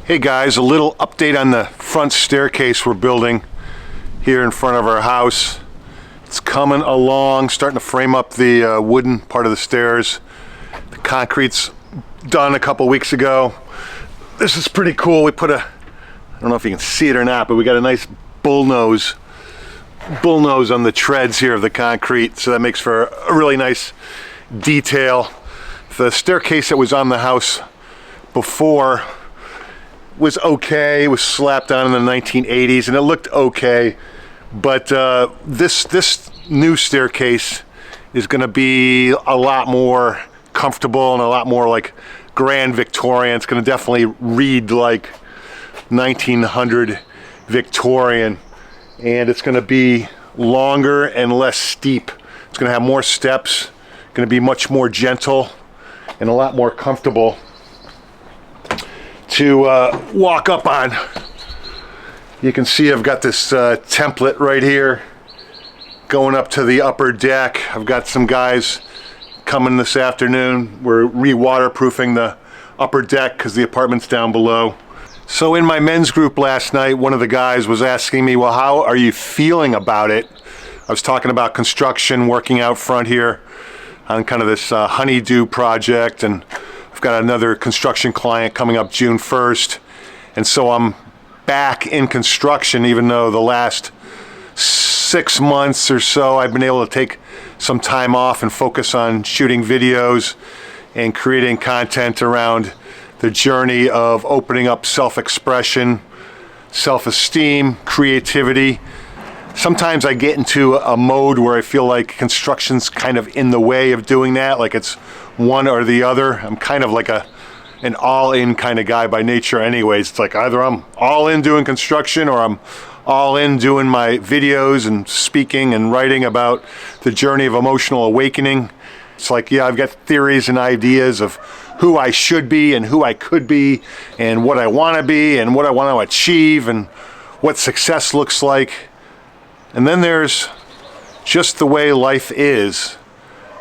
Hey guys, a little update on the front staircase we're building here in front of our house. It's coming along, starting to frame up the wooden part of the stairs. The concrete's done a couple weeks ago. This is pretty cool. We put I don't know if you can see it or not, but we got a nice bull nose on the treads here of the concrete, so that makes for a really nice detail. The staircase that was on the house before was okay. It was slapped on in the 1980s and it looked okay, but this new staircase is going to be a lot more comfortable and a lot more like grand Victorian. It's going to definitely read like 1900 Victorian, and it's going to be longer and less steep. It's going to have more steps, going to be much more gentle and a lot more comfortable to walk up on. You can see I've got this template right here going up to the upper deck. I've got some guys coming this afternoon. We're re-waterproofing the upper deck because the apartment's down below. So in my men's group last night, one of the guys was asking me, well, how are you feeling about it? I was talking about construction, working out front here on kind of this honeydew project, and I've got another construction client coming up June 1st, and so I'm back in construction, even though the last 6 months or so I've been able to take some time off and focus on shooting videos and creating content around the journey of opening up self-expression, self-esteem, creativity. Sometimes I get into a mode where I feel like construction's kind of in the way of doing that, like it's one or the other. I'm kind of like an all-in kind of guy by nature anyways. It's like either I'm all in doing construction or I'm all in doing my videos and speaking and writing about the journey of emotional awakening. It's like, yeah, I've got theories and ideas of who I should be and who I could be and what I want to be and what I want to achieve and what success looks like. And then there's just the way life is.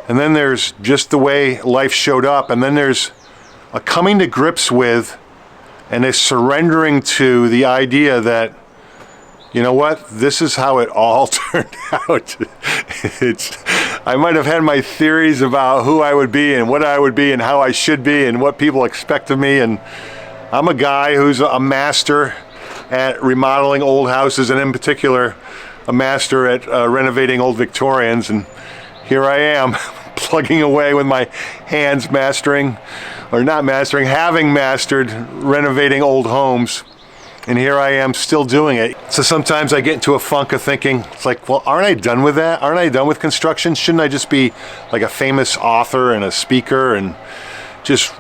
And then there's just the way life showed up. And then there's a coming to grips with and a surrendering to the idea that, you know what, this is how it all turned out. I might have had my theories about who I would be and what I would be and how I should be and what people expect of me. And I'm a guy who's a master at remodeling old houses, and in particular, a master at renovating old Victorians. And here I am plugging away with my hands having mastered renovating old homes. And here I am still doing it. So sometimes I get into a funk of thinking, it's like, well, aren't I done with that? Aren't I done with construction? Shouldn't I just be like a famous author and a speaker and just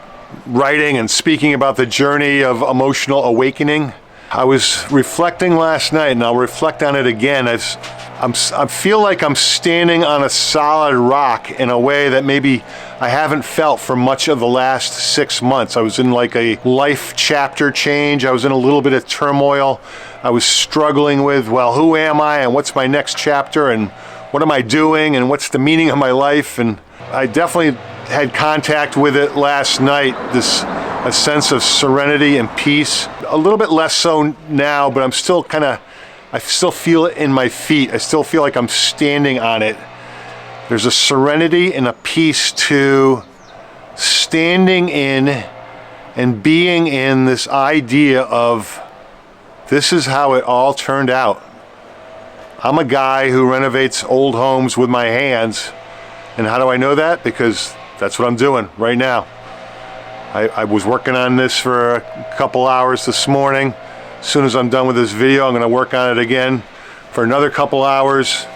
writing and speaking about the journey of emotional awakening? I was reflecting last night, and I'll reflect on it again. I feel like I'm standing on a solid rock in a way that maybe I haven't felt for much of the last 6 months. I was in like a life chapter change. I was in a little bit of turmoil. I was struggling with, well, who am I and what's my next chapter and what am I doing and what's the meaning of my life? And I definitely had contact with it last night, a sense of serenity and peace. A little bit less so now, but I still feel it in my feet. I still feel like I'm standing on it. There's a serenity and a peace to standing in and being in this idea of this is how it all turned out. I'm a guy who renovates old homes with my hands. And how do I know that? Because that's what I'm doing right now. I was working on this for a couple hours this morning. As soon as I'm done with this video, I'm going to work on it again for another couple hours.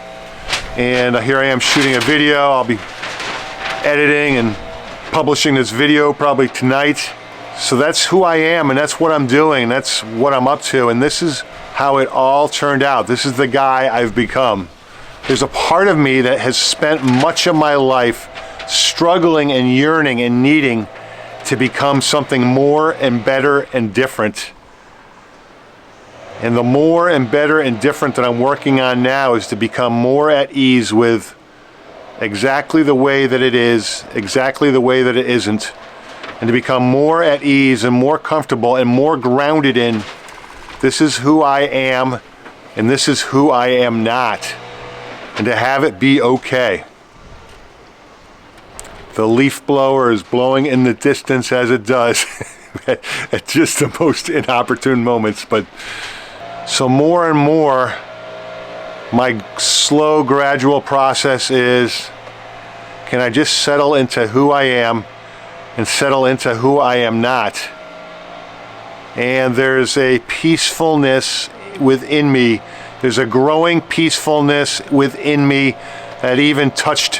And here I am shooting a video. I'll be editing and publishing this video probably tonight. So that's who I am, and that's what I'm doing. That's what I'm up to. And this is how it all turned out. This is the guy I've become. There's a part of me that has spent much of my life struggling and yearning and needing to become something more and better and different. And the more and better and different that I'm working on now is to become more at ease with exactly the way that it is, exactly the way that it isn't, and to become more at ease and more comfortable and more grounded in this is who I am and this is who I am not, and to have it be okay. The leaf blower is blowing in the distance as it does at just the most inopportune moments. But so more and more, my slow, gradual process is, can I just settle into who I am and settle into who I am not? And there's a peacefulness within me. There's a growing peacefulness within me that even touched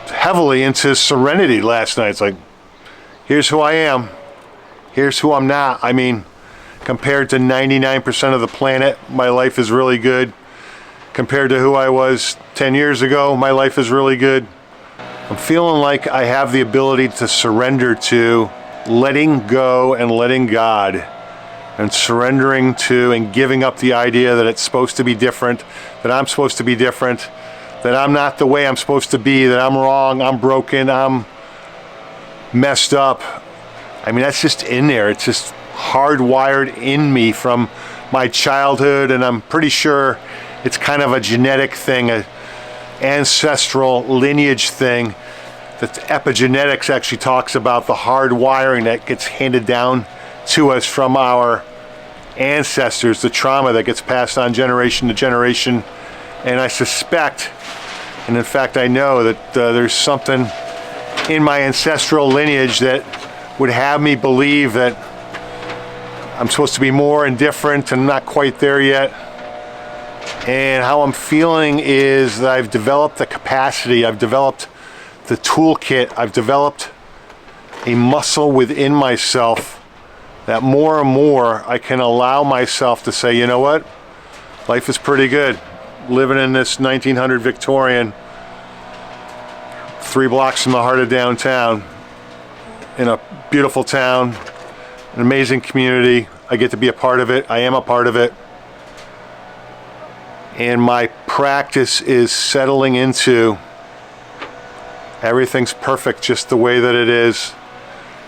heavily into serenity last night. It's like, here's who I am, here's who I'm not. I mean, compared to 99% of the planet, my life is really good. Compared to who I was 10 years ago, my life is really good. I'm feeling like I have the ability to surrender to letting go and letting God, and surrendering to and giving up the idea that it's supposed to be different, that I'm supposed to be different, that I'm not the way I'm supposed to be, that I'm wrong, I'm broken, I'm messed up. I mean, that's just in there. It's just hardwired in me from my childhood, and I'm pretty sure it's kind of a genetic thing, an ancestral lineage thing. That epigenetics actually talks about the hardwiring that gets handed down to us from our ancestors, the trauma that gets passed on generation to generation. And I suspect, and in fact I know, that there's something in my ancestral lineage that would have me believe that I'm supposed to be more and different, and I'm not quite there yet. And how I'm feeling is that I've developed the capacity, I've developed the toolkit, I've developed a muscle within myself that more and more I can allow myself to say, you know what, life is pretty good. Living in this 1900 Victorian, 3 blocks from the heart of downtown, in a beautiful town, an amazing community. I get to be a part of it. I am a part of it. And my practice is settling into everything's perfect just the way that it is.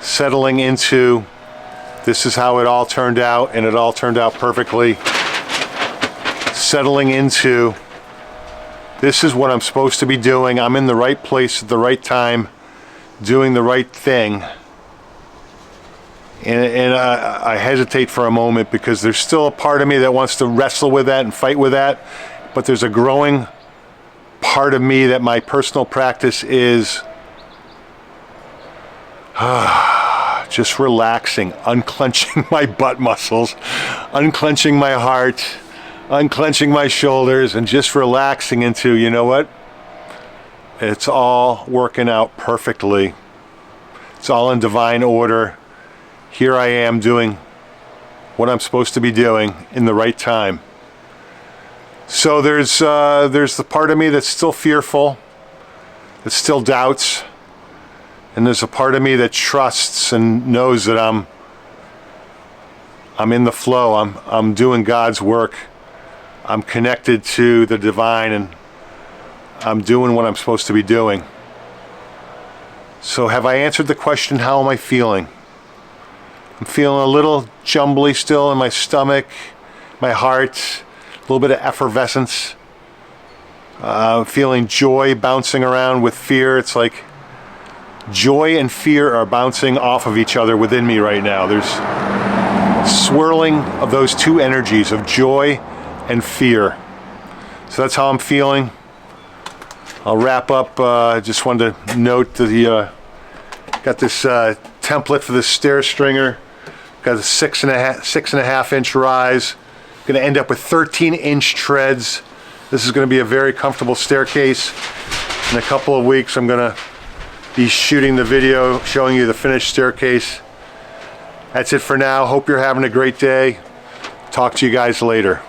Settling into this is how it all turned out, and it all turned out perfectly. Settling into this is what I'm supposed to be doing. I'm in the right place at the right time, doing the right thing. And I hesitate for a moment because there's still a part of me that wants to wrestle with that and fight with that. But there's a growing part of me that my personal practice is just relaxing, unclenching my butt muscles, unclenching my heart, unclenching my shoulders, and just relaxing into, you know what? It's all working out perfectly. It's all in divine order. Here I am doing what I'm supposed to be doing in the right time. So there's the part of me that's still fearful, that still doubts, and there's a part of me that trusts and knows that I'm in the flow. I'm doing God's work. I'm connected to the divine, and I'm doing what I'm supposed to be doing. So have I answered the question, how am I feeling? I'm feeling a little jumbly still in my stomach, my heart, a little bit of effervescence. I'm feeling joy bouncing around with fear. It's like joy and fear are bouncing off of each other within me right now. There's swirling of those two energies of joy and fear. So that's how I'm feeling. I'll wrap up. Just wanted to note that got this template for this stair stringer. Got a 6.5 inch rise. Going to end up with 13-inch treads. This is going to be a very comfortable staircase. In a couple of weeks, I'm going to be shooting the video showing you the finished staircase. That's it for now. Hope you're having a great day. Talk to you guys later.